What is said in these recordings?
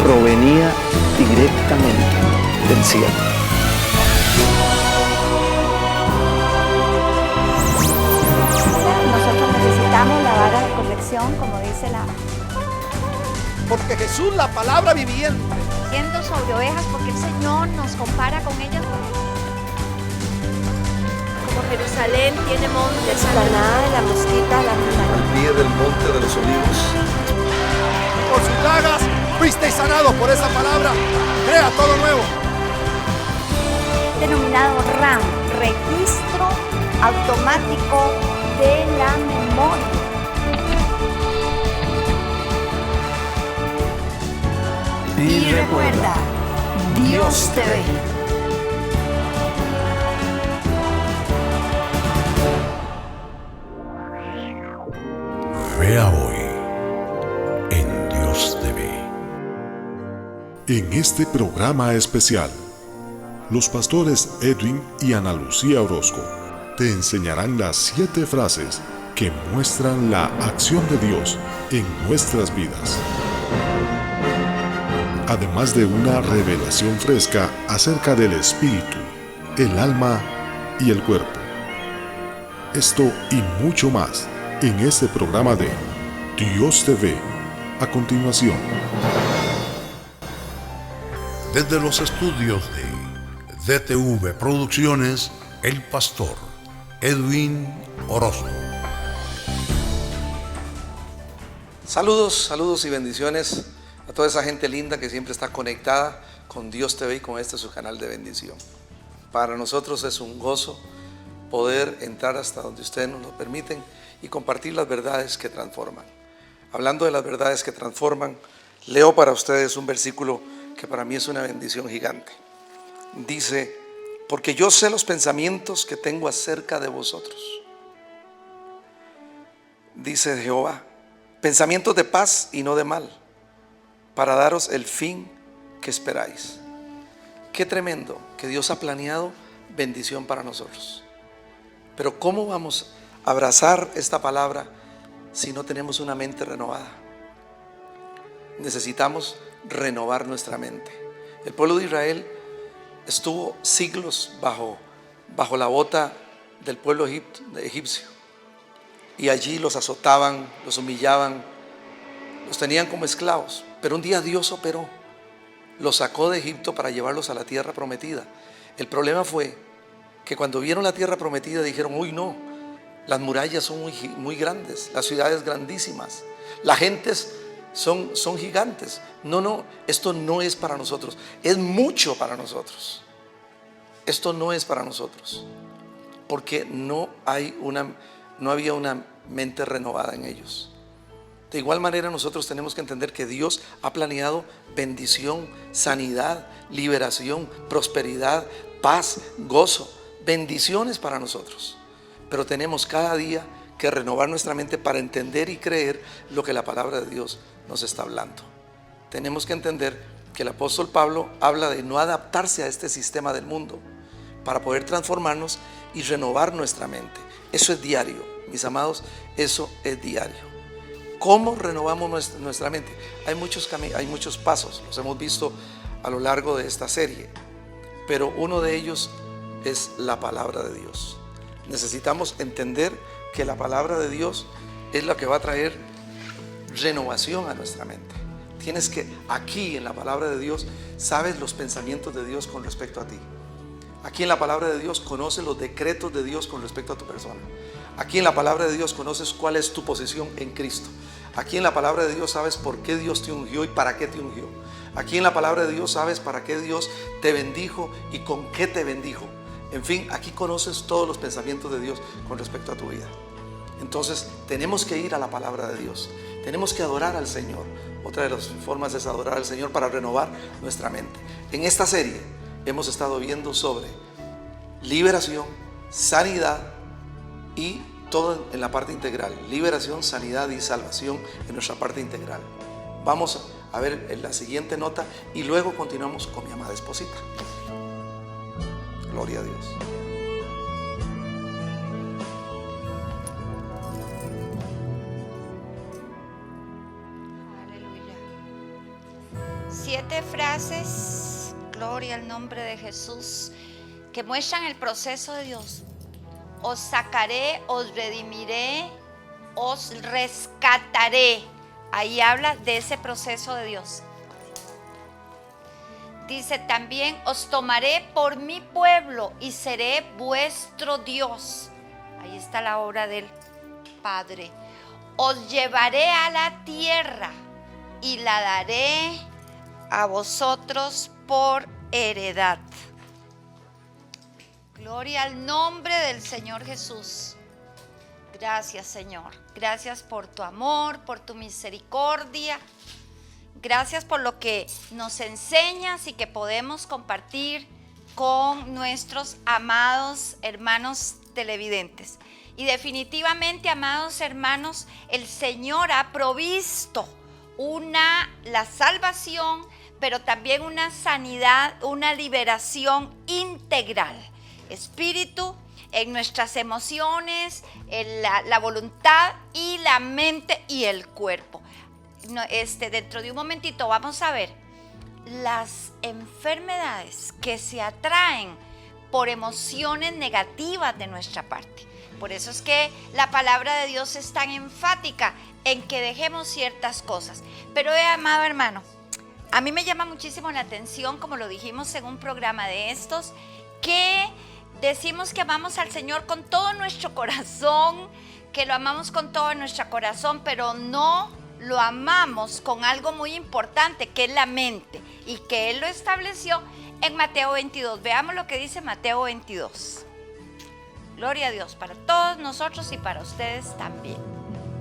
provenía directamente del cielo. Nosotros necesitamos la vara de corrección, como dice la... Porque Jesús, la palabra viviente, Siendo sobre ovejas, porque el Señor nos compara con ellas. Como Jerusalén tiene montes, explanada de la mosquita, la montaña. al pie del monte de los olivos. por sus llagas fuisteis sanados. Por esa palabra, crea todo nuevo. Denominado RAM, registro automático de la memoria. Y recuerda, Dios te ve. Vea hoy en Dios te ve. En este programa especial, los pastores Edwin y Ana Lucía Orozco te enseñarán las 7 frases que muestran la acción de Dios en nuestras vidas. Además de una revelación fresca acerca del espíritu, el alma y el cuerpo. Esto y mucho más en este programa de Dios te ve. A continuación. Desde los estudios de DTV Producciones, el pastor Edwin Orozco. Saludos y bendiciones a toda esa gente linda que siempre está conectada con Dios TV y con este su canal de bendición. Para nosotros es un gozo poder entrar hasta donde ustedes nos lo permiten y compartir las verdades que transforman. Hablando de las verdades que transforman, leo para ustedes un versículo que para mí es una bendición gigante. Dice: porque yo sé los pensamientos que tengo acerca de vosotros, dice Jehová, pensamientos de paz y no de mal, para daros el fin que esperáis. Qué tremendo que Dios ha planeado bendición para nosotros. Pero ¿cómo vamos a abrazar esta palabra si no tenemos una mente renovada? Necesitamos renovar nuestra mente. El pueblo de Israel estuvo siglos bajo la bota del pueblo egipcio, y allí los azotaban, los humillaban, los tenían como esclavos. Pero un día Dios operó, los sacó de Egipto para llevarlos a la tierra prometida. El problema fue que cuando vieron la tierra prometida dijeron: uy, no, las murallas son muy grandes, las ciudades grandísimas, las gentes son gigantes. No, esto no es para nosotros, es mucho para nosotros. Esto no es para nosotros, porque no había una mente renovada en ellos. De igual manera, nosotros tenemos que entender que Dios ha planeado bendición, sanidad, liberación, prosperidad, paz, gozo, bendiciones para nosotros. Pero tenemos cada día que renovar nuestra mente para entender y creer lo que la palabra de Dios nos está hablando. Tenemos que entender que el apóstol Pablo habla de no adaptarse a este sistema del mundo para poder transformarnos y renovar nuestra mente. Eso es diario, mis amados, eso es diario. ¿Cómo renovamos nuestra mente? Hay muchos pasos, los hemos visto a lo largo de esta serie, pero uno de ellos es la palabra de Dios. Necesitamos entender que la palabra de Dios es la que va a traer renovación a nuestra mente. Tienes que, aquí en la palabra de Dios, sabes los pensamientos de Dios con respecto a ti. Aquí en la palabra de Dios conoces los decretos de Dios con respecto a tu persona. Aquí en la palabra de Dios conoces cuál es tu posición en Cristo. Aquí en la palabra de Dios sabes por qué Dios te ungió y para qué te ungió. Aquí en la palabra de Dios sabes para qué Dios te bendijo y con qué te bendijo. En fin, aquí conoces todos los pensamientos de Dios con respecto a tu vida. Entonces tenemos que ir a la palabra de Dios. Tenemos que adorar al Señor. Otra de las formas es adorar al Señor para renovar nuestra mente. En esta serie hemos estado viendo sobre liberación, sanidad y todo en la parte integral. Liberación, sanidad y salvación en nuestra parte integral. Vamos a ver en la siguiente nota y luego continuamos con mi amada esposita. Gloria a Dios. aleluya. 7 frases, gloria al nombre de Jesús, que muestran el proceso de Dios. Os sacaré, os redimiré, os rescataré. Ahí habla de ese proceso de Dios. Dice también, os tomaré por mi pueblo y seré vuestro Dios. Ahí está la obra del Padre. Os llevaré a la tierra y la daré a vosotros por heredad. Gloria al nombre del Señor Jesús. Gracias, Señor. Gracias por tu amor, por tu misericordia. Gracias por lo que nos enseñas y que podemos compartir con nuestros amados hermanos televidentes. Y definitivamente, amados hermanos, el Señor ha provisto la salvación, pero también una sanidad, una liberación integral. Espíritu, en nuestras emociones, en la voluntad y la mente y el cuerpo. Dentro de un momentito vamos a ver las enfermedades que se atraen por emociones negativas de nuestra parte. Por eso es que la palabra de Dios es tan enfática en que dejemos ciertas cosas. Pero amado hermano, a mí me llama muchísimo la atención, como lo dijimos en un programa de estos, que decimos que amamos al Señor con todo nuestro corazón, que lo amamos con todo nuestro corazón, pero no lo amamos con algo muy importante, que es la mente, y que Él lo estableció en Mateo 22. Veamos lo que dice Mateo 22. Gloria a Dios, para todos nosotros y para ustedes también.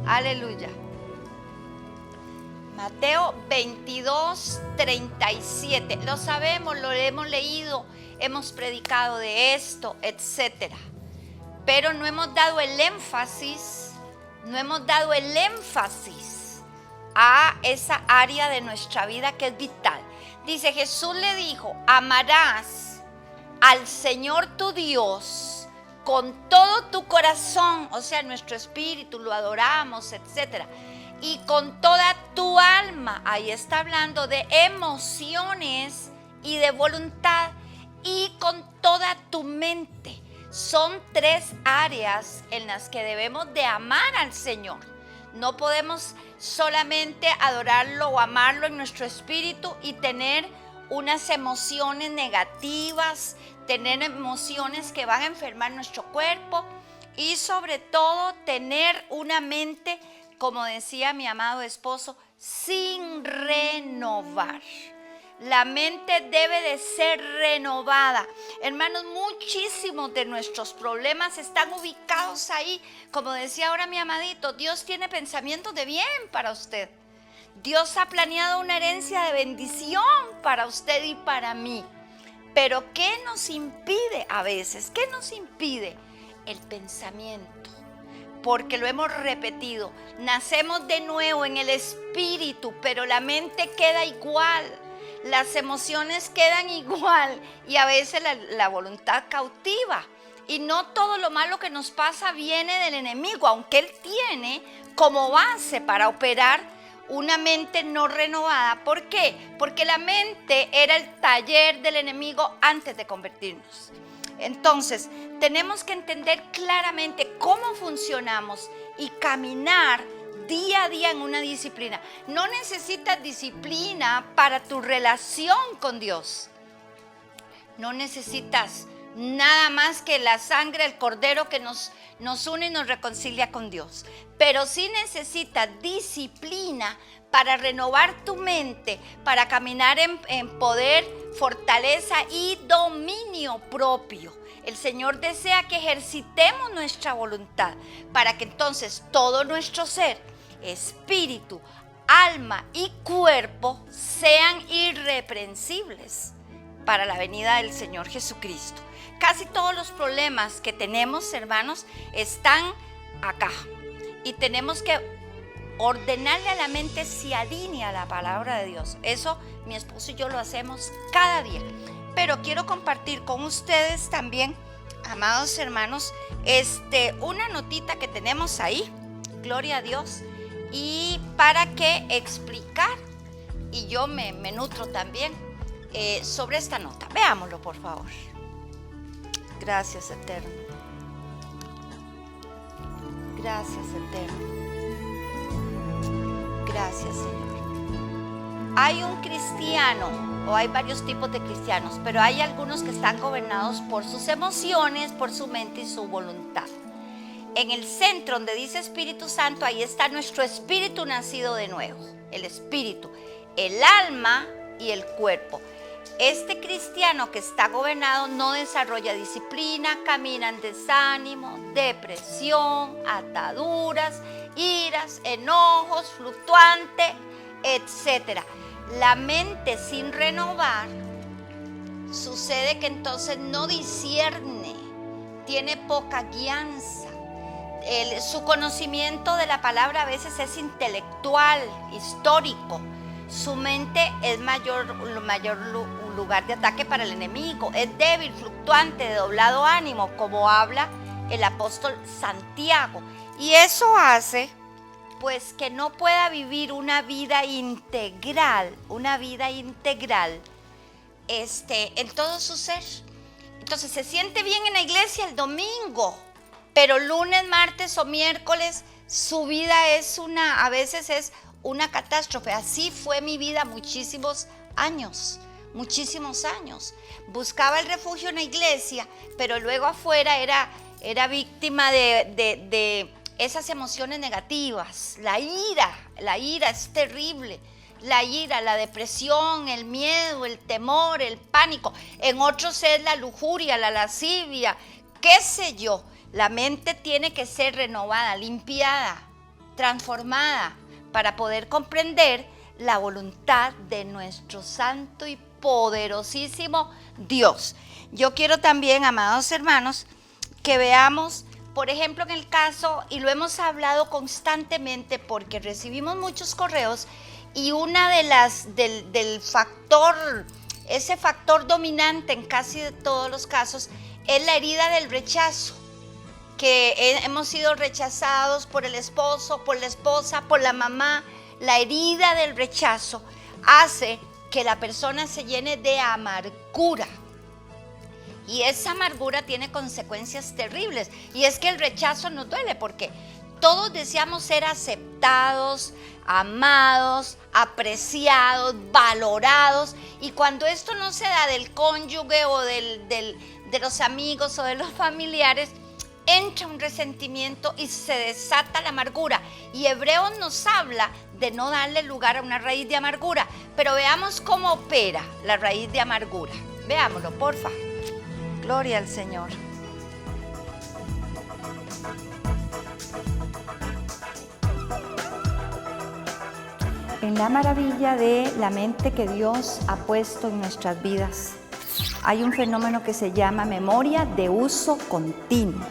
Aleluya. Mateo 22, 37. Lo sabemos, lo hemos leído, hemos predicado de esto, etcétera. Pero no hemos dado el énfasis a esa área de nuestra vida que es vital. Dice, Jesús le dijo, amarás al Señor tu Dios con todo tu corazón, o sea, nuestro espíritu, lo adoramos, etcétera, y con toda tu alma. Ahí está hablando de emociones y de voluntad, y con toda tu mente. Son 3 áreas en las que debemos de amar al Señor. No podemos solamente adorarlo o amarlo en nuestro espíritu y tener unas emociones negativas, tener emociones que van a enfermar nuestro cuerpo, y sobre todo tener una mente, como decía mi amado esposo, sin renovar. La mente debe de ser renovada. Hermanos, muchísimos de nuestros problemas están ubicados ahí. Como decía ahora mi amadito, Dios tiene pensamientos de bien para usted. Dios ha planeado una herencia de bendición para usted y para mí. Pero ¿qué nos impide a veces? ¿Qué nos impide? El pensamiento. Porque lo hemos repetido. Nacemos de nuevo en el espíritu, pero la mente queda igual. Las emociones quedan igual y a veces la voluntad cautiva. Y no todo lo malo que nos pasa viene del enemigo, aunque él tiene como base para operar una mente no renovada. ¿Por qué? Porque la mente era el taller del enemigo antes de convertirnos. Entonces, tenemos que entender claramente cómo funcionamos y caminar día a día en una disciplina. No necesitas disciplina para tu relación con Dios. No necesitas nada más que la sangre del Cordero que nos une y nos reconcilia con Dios. Pero sí necesitas disciplina para renovar tu mente, para caminar en poder, fortaleza y dominio propio. El Señor desea que ejercitemos nuestra voluntad para que entonces todo nuestro ser, espíritu, alma y cuerpo sean irreprensibles para la venida del Señor Jesucristo. Casi todos los problemas que tenemos, hermanos, están acá. Y tenemos que ordenarle a la mente si alinea la palabra de Dios. Eso mi esposo y yo lo hacemos cada día. Pero quiero compartir con ustedes también, amados hermanos, una notita que tenemos ahí, gloria a Dios, y para que explicar y yo me nutro también sobre esta nota. Veámoslo, por favor. Gracias, Eterno. Gracias, Eterno. Gracias, Señor. Hay un cristiano, o hay varios tipos de cristianos, pero hay algunos que están gobernados por sus emociones, por su mente y su voluntad. En el centro donde dice Espíritu Santo, ahí está nuestro espíritu nacido de nuevo, el espíritu, el alma y el cuerpo. Este cristiano que está gobernado no desarrolla disciplina, camina en desánimo, depresión, ataduras, iras, enojos, fluctuante, etc. La mente sin renovar, sucede que entonces no discierne, tiene poca guianza. Su conocimiento de la palabra a veces es intelectual, histórico. Su mente es mayor lugar de ataque para el enemigo. Es débil, fluctuante, de doblado ánimo, como habla el apóstol Santiago. Y eso hace pues que no pueda vivir una vida integral en todo su ser. Entonces se siente bien en la iglesia el domingo, pero lunes, martes o miércoles su vida a veces es una catástrofe. Así fue mi vida muchísimos años. Buscaba el refugio en la iglesia, pero luego afuera era víctima de esas emociones negativas. La ira es terrible. La ira, la depresión, el miedo, el temor, el pánico. En otros es la lujuria, la lascivia, qué sé yo. La mente tiene que ser renovada, limpiada, transformada, para poder comprender la voluntad de nuestro santo y poderosísimo Dios. Yo quiero también, amados hermanos, que veamos, por ejemplo, en el caso, y lo hemos hablado constantemente porque recibimos muchos correos, y una de ese factor dominante en casi de todos los casos, es la herida del rechazo. Que hemos sido rechazados por el esposo, por la esposa, por la mamá. La herida del rechazo hace que la persona se llene de amargura. Y esa amargura tiene consecuencias terribles. Y es que el rechazo nos duele porque todos deseamos ser aceptados, amados, apreciados, valorados. Y cuando esto no se da del cónyuge o de los amigos o de los familiares, entra un resentimiento y se desata la amargura. Y Hebreos nos habla de no darle lugar a una raíz de amargura. Pero veamos cómo opera la raíz de amargura. Veámoslo, porfa. Gloria al Señor. En la maravilla de la mente que Dios ha puesto en nuestras vidas, hay un fenómeno que se llama memoria de uso continuo.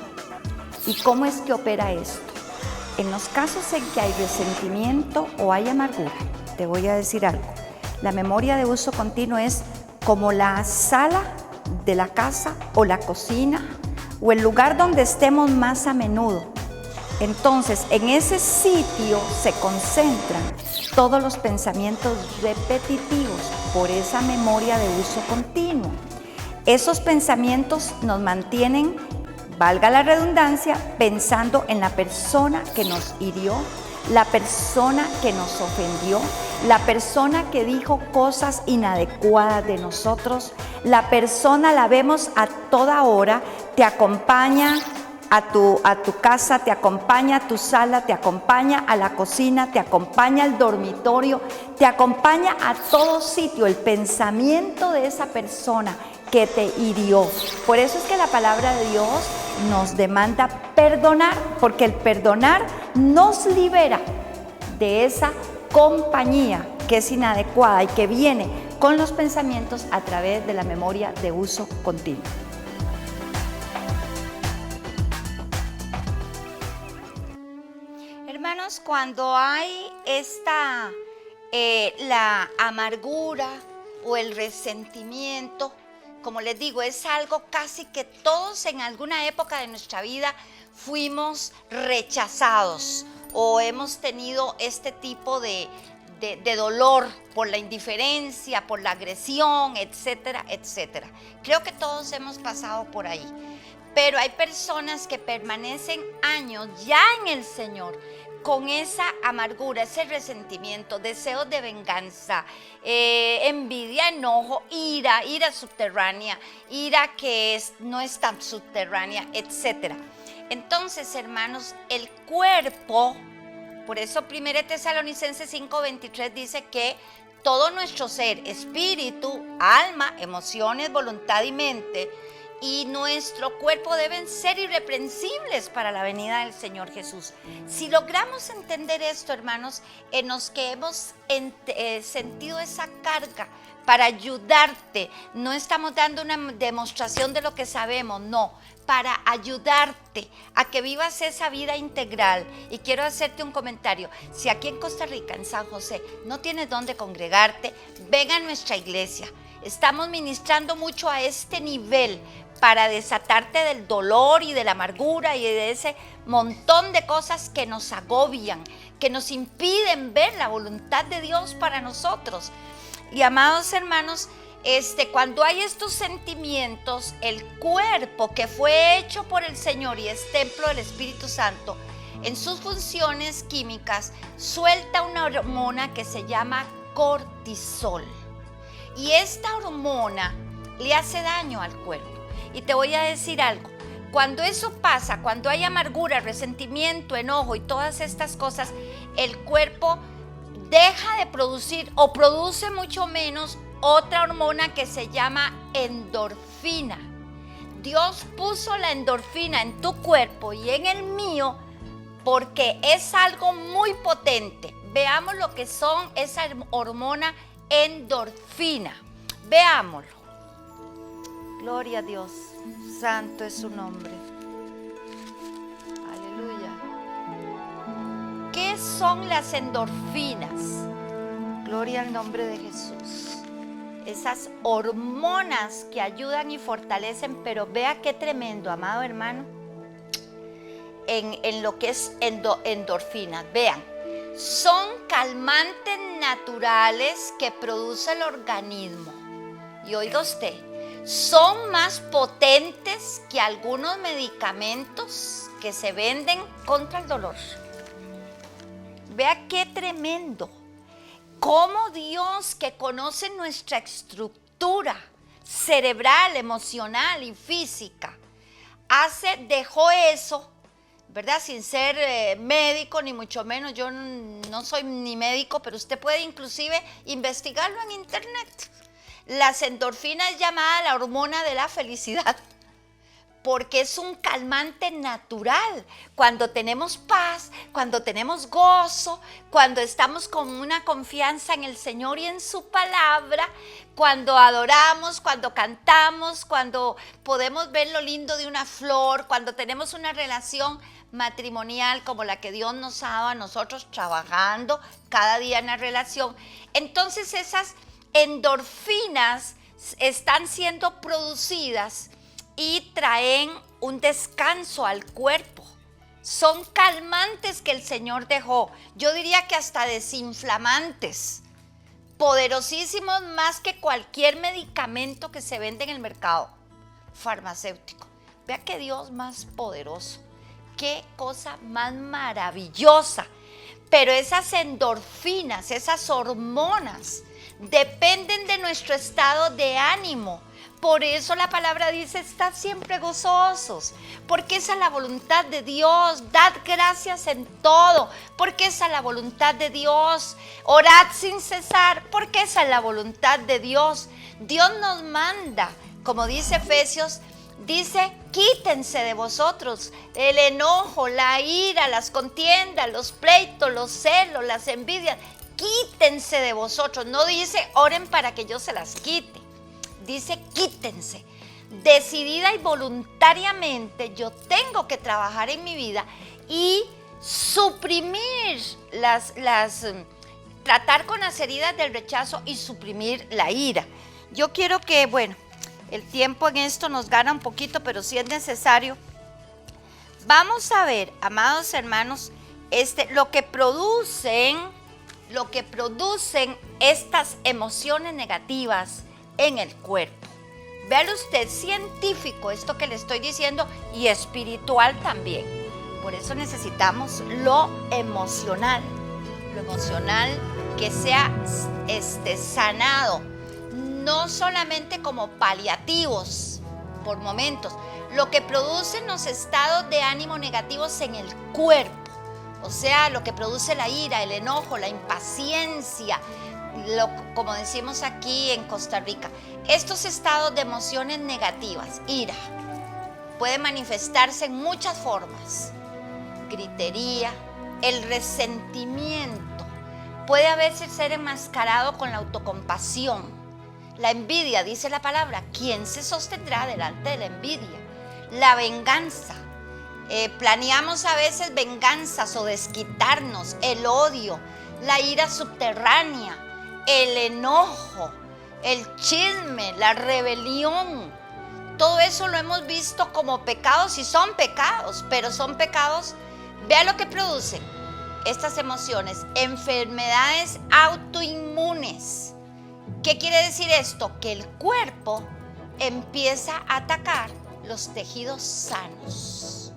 ¿Y cómo es que opera esto? En los casos en que hay resentimiento o hay amargura, te voy a decir algo. La memoria de uso continuo es como la sala de la casa o la cocina o el lugar donde estemos más a menudo. Entonces, en ese sitio se concentran todos los pensamientos repetitivos por esa memoria de uso continuo. Esos pensamientos nos mantienen, valga la redundancia, pensando en la persona que nos hirió, la persona que nos ofendió, la persona que dijo cosas inadecuadas de nosotros. La persona la vemos a toda hora, te acompaña a tu casa, te acompaña a tu sala, te acompaña a la cocina, te acompaña al dormitorio, te acompaña a todo sitio, el pensamiento de esa persona que te hirió. Por eso es que la palabra de Dios nos demanda perdonar, porque el perdonar nos libera de esa compañía que es inadecuada y que viene con los pensamientos a través de la memoria de uso continuo. Hermanos, cuando hay la amargura o el resentimiento, como les digo, es algo casi que todos en alguna época de nuestra vida fuimos rechazados o hemos tenido este tipo de de dolor por la indiferencia, por la agresión, etcétera, etcétera. Creo que todos hemos pasado por ahí. Pero hay personas que permanecen años ya en el Señor con esa amargura, ese resentimiento, deseos de venganza, envidia, enojo, ira subterránea, ira que no es tan subterránea, etc. Entonces, hermanos, el cuerpo, por eso 1 Tesalonicenses 5:23 dice que todo nuestro ser, espíritu, alma, emociones, voluntad y mente, y nuestro cuerpo deben ser irreprensibles para la venida del Señor Jesús. Si logramos entender esto, hermanos, en los que hemos sentido esa carga para ayudarte, no estamos dando una demostración de lo que sabemos, no, para ayudarte a que vivas esa vida integral. Y quiero hacerte un comentario. Si aquí en Costa Rica, en San José, no tienes dónde congregarte, ven a nuestra iglesia. Estamos ministrando mucho a este nivel para desatarte del dolor y de la amargura y de ese montón de cosas que nos agobian, que nos impiden ver la voluntad de Dios para nosotros. Y amados hermanos, cuando hay estos sentimientos, el cuerpo que fue hecho por el Señor y es templo del Espíritu Santo, en sus funciones químicas, suelta una hormona que se llama cortisol. Y esta hormona le hace daño al cuerpo. Y te voy a decir algo, cuando eso pasa, cuando hay amargura, resentimiento, enojo y todas estas cosas, el cuerpo deja de producir o produce mucho menos otra hormona que se llama endorfina. Dios puso la endorfina en tu cuerpo y en el mío porque es algo muy potente. Veamos lo que son esa hormona endorfina. Veámoslo. Gloria a Dios, santo es su nombre. Aleluya. ¿Qué son las endorfinas? Gloria al nombre de Jesús. Esas hormonas que ayudan y fortalecen, pero vea qué tremendo, amado hermano, en lo que es endorfinas. Vean, son calmantes naturales que produce el organismo. Y oiga usted, son más potentes que algunos medicamentos que se venden contra el dolor. Vea qué tremendo. Cómo Dios, que conoce nuestra estructura cerebral, emocional y física, dejó eso, ¿verdad? Sin ser médico, ni mucho menos. Yo no soy ni médico, pero usted puede inclusive investigarlo en internet. Las endorfinas es llamada la hormona de la felicidad, porque es un calmante natural. Cuando tenemos paz, cuando tenemos gozo, cuando estamos con una confianza en el Señor y en su palabra, cuando adoramos, cuando cantamos, cuando podemos ver lo lindo de una flor, cuando tenemos una relación matrimonial como la que Dios nos ha dado a nosotros, trabajando cada día en la relación, entonces esas endorfinas están siendo producidas y traen un descanso al cuerpo. Son calmantes que el Señor dejó. Yo diría que hasta desinflamantes, poderosísimos más que cualquier medicamento que se vende en el mercado farmacéutico. Vea qué Dios más poderoso, qué cosa más maravillosa. Pero esas endorfinas, esas hormonas, dependen de nuestro estado de ánimo. Por eso la palabra dice, estad siempre gozosos, porque esa es la voluntad de Dios. Dad gracias en todo, porque esa es la voluntad de Dios. Orad sin cesar, porque esa es la voluntad de Dios. Dios nos manda, como dice Efesios, dice, quítense de vosotros el enojo, la ira, las contiendas, los pleitos, los celos, las envidias. Quítense de vosotros. No dice, oren para que yo se las quite. Dice, quítense. Decidida y voluntariamente yo tengo que trabajar en mi vida y suprimir tratar con las heridas del rechazo y suprimir la ira. Yo quiero que, bueno, el tiempo en esto nos gana un poquito, pero si es necesario, vamos a ver, amados hermanos, lo que producen lo que producen estas emociones negativas en el cuerpo. Véalo usted, científico esto que le estoy diciendo y espiritual también. Por eso necesitamos lo emocional que sea sanado, no solamente como paliativos por momentos, lo que producen los estados de ánimo negativos en el cuerpo, o sea, lo que produce la ira, el enojo, la impaciencia, como decimos aquí en Costa Rica. Estos estados de emociones negativas, ira, pueden manifestarse en muchas formas. Gritería, el resentimiento, puede a veces ser enmascarado con la autocompasión. La envidia, dice la palabra, ¿quién se sostendrá delante de la envidia? La venganza, planeamos a veces venganzas o desquitarnos, el odio, la ira subterránea, el enojo, el chisme, la rebelión. Todo eso lo hemos visto como pecados y son pecados, pero son pecados. Vea lo que producen estas emociones, enfermedades autoinmunes. ¿Qué quiere decir esto? Que el cuerpo empieza a atacar los tejidos sanos.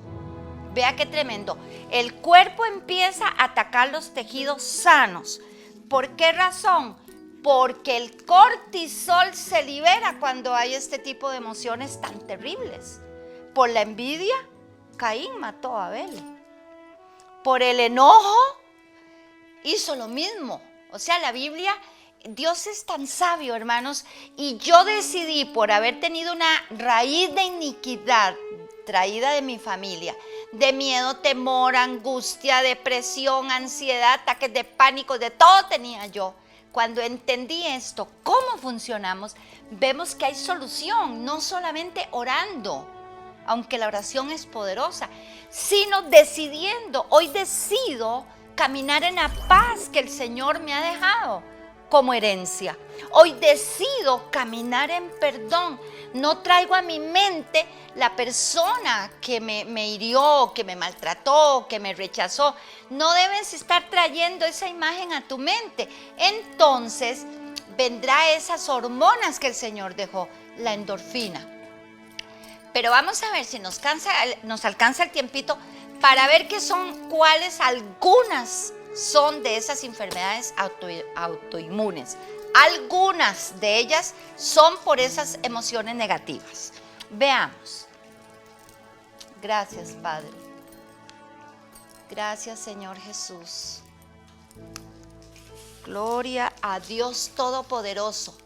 Vea qué tremendo. El cuerpo empieza a atacar los tejidos sanos. ¿Por qué razón? Porque el cortisol se libera cuando hay este tipo de emociones tan terribles. Por la envidia, Caín mató a Abel. Por el enojo, hizo lo mismo. O sea, la Biblia, Dios es tan sabio, hermanos, y yo decidí, por haber tenido una raíz de iniquidad traída de mi familia, de miedo, temor, angustia, depresión, ansiedad, ataques de pánico, de todo tenía yo. Cuando entendí esto, cómo funcionamos, vemos que hay solución, no solamente orando, aunque la oración es poderosa, sino decidiendo. Hoy decido caminar en la paz que el Señor me ha dejado como herencia. Hoy decido caminar en perdón. No traigo a mi mente la persona que me hirió, que me maltrató, que me rechazó. No debes estar trayendo esa imagen a tu mente. Entonces vendrá esas hormonas que el Señor dejó, la endorfina. Pero vamos a ver si nos alcanza el tiempito para ver cuáles algunas son de esas enfermedades autoinmunes. Algunas de ellas son por esas emociones negativas. Veamos. Gracias, Padre. Gracias, Señor Jesús. Gloria a Dios Todopoderoso.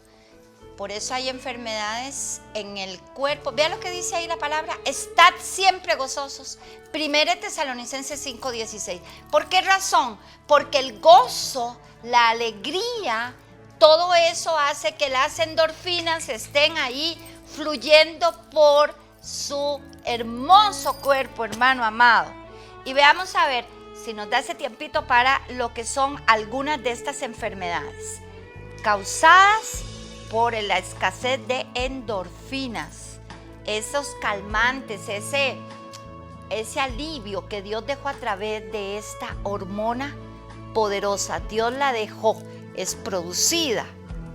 Por eso hay enfermedades en el cuerpo. Vea lo que dice ahí la palabra. Estad siempre gozosos. 1 Tesalonicenses 5:16. ¿Por qué razón? Porque el gozo, la alegría, todo eso hace que las endorfinas estén ahí fluyendo por su hermoso cuerpo, hermano amado. Y veamos a ver si nos da ese tiempito para lo que son algunas de estas enfermedades causadas por la escasez de endorfinas, esos calmantes, ese alivio que Dios dejó a través de esta hormona poderosa. Dios la dejó, es producida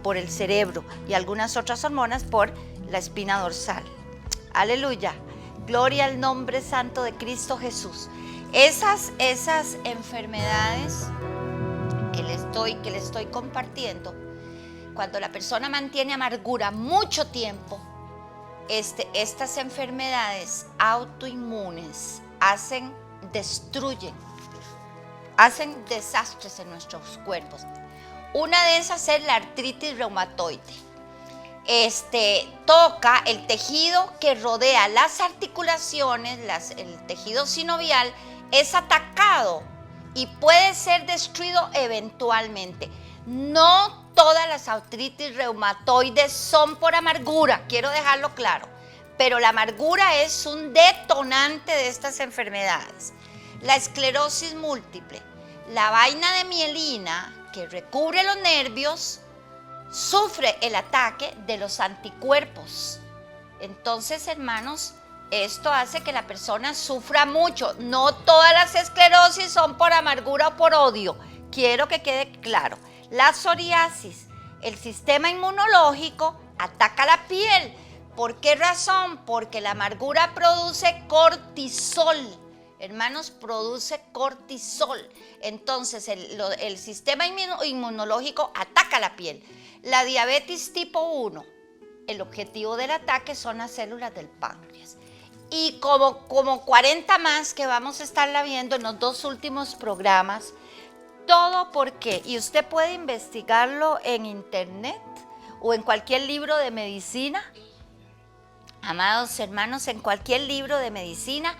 por el cerebro y algunas otras hormonas por la espina dorsal. Aleluya, gloria al nombre santo de Cristo Jesús. Esas enfermedades que le estoy compartiendo, cuando la persona mantiene amargura mucho tiempo, estas enfermedades autoinmunes destruyen, hacen desastres en nuestros cuerpos. Una de esas es la artritis reumatoide. Toca el tejido que rodea las articulaciones, el tejido sinovial, es atacado y puede ser destruido eventualmente. No todas las artritis reumatoides son por amargura, quiero dejarlo claro, pero la amargura es un detonante de estas enfermedades. La esclerosis múltiple, la vaina de mielina que recubre los nervios, sufre el ataque de los anticuerpos. Entonces, hermanos, esto hace que la persona sufra mucho. No todas las esclerosis son por amargura o por odio. quiero que quede claro, la psoriasis, el sistema inmunológico ataca la piel. ¿Por qué razón? Porque la amargura produce cortisol. Hermanos, produce cortisol. Entonces, el sistema inmunológico ataca la piel. La diabetes tipo 1, el objetivo del ataque son las células del páncreas. Y como 40 más que vamos a estarla viendo en los 2 últimos programas. Todo porque, y usted puede investigarlo en internet o en cualquier libro de medicina, amados hermanos, en cualquier libro de medicina,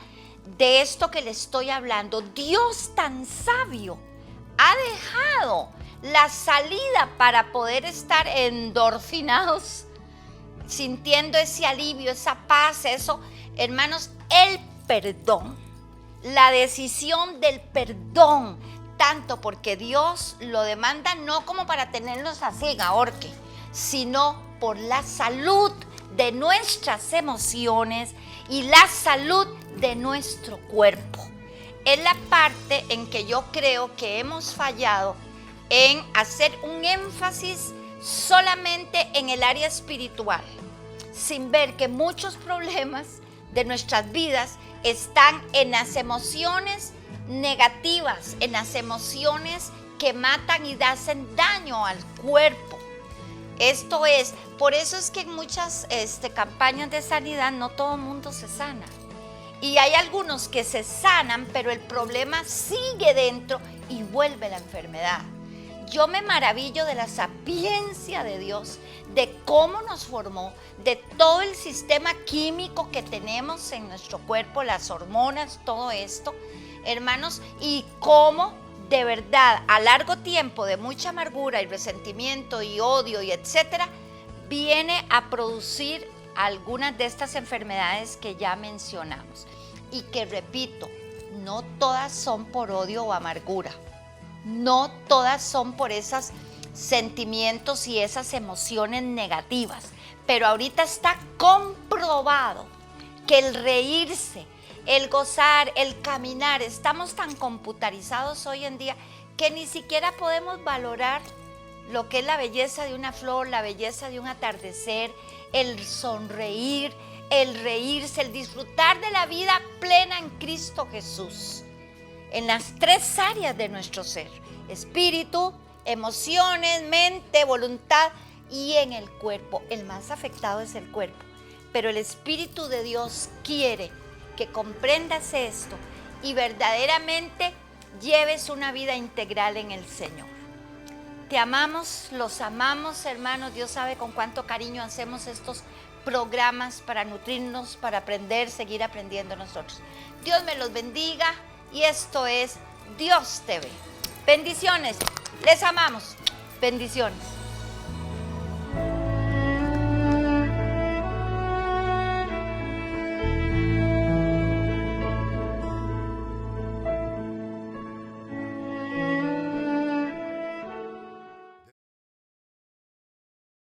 de esto que le estoy hablando. Dios tan sabio ha dejado la salida para poder estar endorfinados, sintiendo ese alivio, esa paz, eso, hermanos, el perdón, la decisión del perdón, tanto porque Dios lo demanda no como para tenernos así en ahorque, sino por la salud de nuestras emociones y la salud de nuestro cuerpo. Es la parte en que yo creo que hemos fallado en hacer un énfasis solamente en el área espiritual, sin ver que muchos problemas de nuestras vidas están en las emociones negativas, en las emociones que matan y hacen daño al cuerpo. Esto es, por eso es que en muchas campañas de sanidad no todo el mundo se sana. Y hay algunos que se sanan, pero el problema sigue dentro y vuelve la enfermedad. Yo me maravillo de la sapiencia de Dios, de cómo nos formó, de todo el sistema químico que tenemos en nuestro cuerpo, las hormonas, todo esto, hermanos, y cómo de verdad a largo tiempo de mucha amargura y resentimiento y odio y etcétera, viene a producir algunas de estas enfermedades que ya mencionamos. Y que repito, no todas son por odio o amargura. No todas son por esos sentimientos y esas emociones negativas. Pero ahorita está comprobado que el reírse, el gozar, el caminar, estamos tan computarizados hoy en día que ni siquiera podemos valorar lo que es la belleza de una flor, la belleza de un atardecer, el sonreír, el reírse, el disfrutar de la vida plena en Cristo Jesús. En las 3 áreas de nuestro ser: espíritu, emociones, mente, voluntad y en el cuerpo. El más afectado es el cuerpo, pero el Espíritu de Dios quiere que comprendas esto y verdaderamente lleves una vida integral en el Señor. Te amamos, los amamos, hermanos. Dios sabe con cuánto cariño hacemos estos programas para nutrirnos, para aprender, seguir aprendiendo nosotros. Dios me los bendiga y esto es Dios TV. Bendiciones, les amamos. Bendiciones.